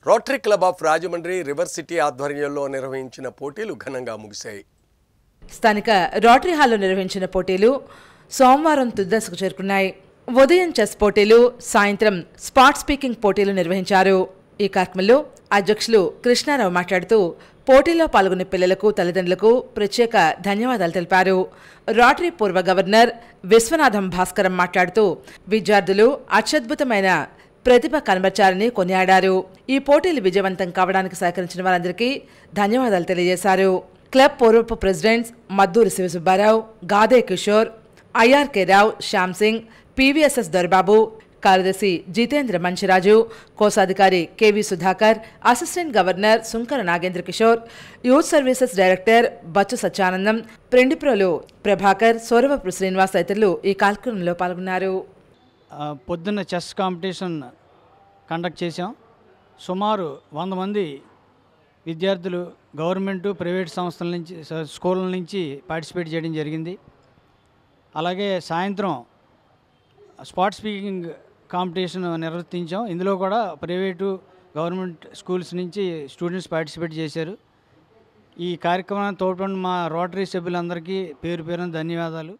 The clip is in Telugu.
Rotary club of Rajahmundry river city ఆధ్వర్యంలో నిర్వహించిన పోటీలు ఘనంగా ముగిశాయి. స్థానిక రోటరీ హాల్లో నిర్వహించిన పోటీలు సోమవారం తుది దశకు చేరుకున్నాయి. ఉదయం చెస్ పోటీలు, సాయంత్రం స్పాట్ స్పీకింగ్ పోటీలు నిర్వహించారు. ఈ కార్యక్రమంలో అధ్యక్షులు కృష్ణారావు మాట్లాడుతూ పోటీలో పాల్గొనే పిల్లలకు, తల్లిదండ్రులకు ప్రత్యేక ధన్యవాదాలు తెలిపారు. రోటరీ పూర్వ గవర్నర్ విశ్వనాథం భాస్కరం మాట్లాడుతూ విద్యార్థులు అత్యద్భుతమైన ప్రతిభ కనబర్చారని కొనియాడారు. ఈ పోటీలు విజయవంతం కావడానికి సహకరించిన వారందరికీ ధన్యవాదాలు తెలియజేశారు. క్లబ్ పూర్వపు presidents Madduri Sivasubbarao, Gade Kishore, IRK Rao, Shyam Singh, PVSS Dorababu, కార్యదర్శి జితేంద్ర మంచిరాజు, కోశాధికారి KV Sudhakar, assistant governor Sunkara Nagendra Kishore, youth services director Bachchu Satyanandam, Prendiprolu Prabhakar, Souravapu Srinivas తదితరులు ఈ కార్యక్రమంలో పాల్గొన్నారు. పొద్దున్న చెస్ కాంపిటీషన్ కండక్ట్ చేశాం. సుమారు 100 మంది విద్యార్థులు గవర్నమెంట్, ప్రైవేట్ సంస్థల నుంచి, స్కూళ్ళ నుంచి పార్టిసిపేట్ చేయడం జరిగింది. అలాగే సాయంత్రం స్పాట్ స్పీకింగ్ కాంపిటీషన్ నిర్వర్తించాం. ఇందులో కూడా ప్రైవేటు, గవర్నమెంట్ స్కూల్స్ నుంచి స్టూడెంట్స్ పార్టిసిపేట్ చేశారు. ఈ కార్యక్రమాన్ని తోడ్పడిన మా రోటరీ సభ్యులందరికీ పేరు పేరున ధన్యవాదాలు.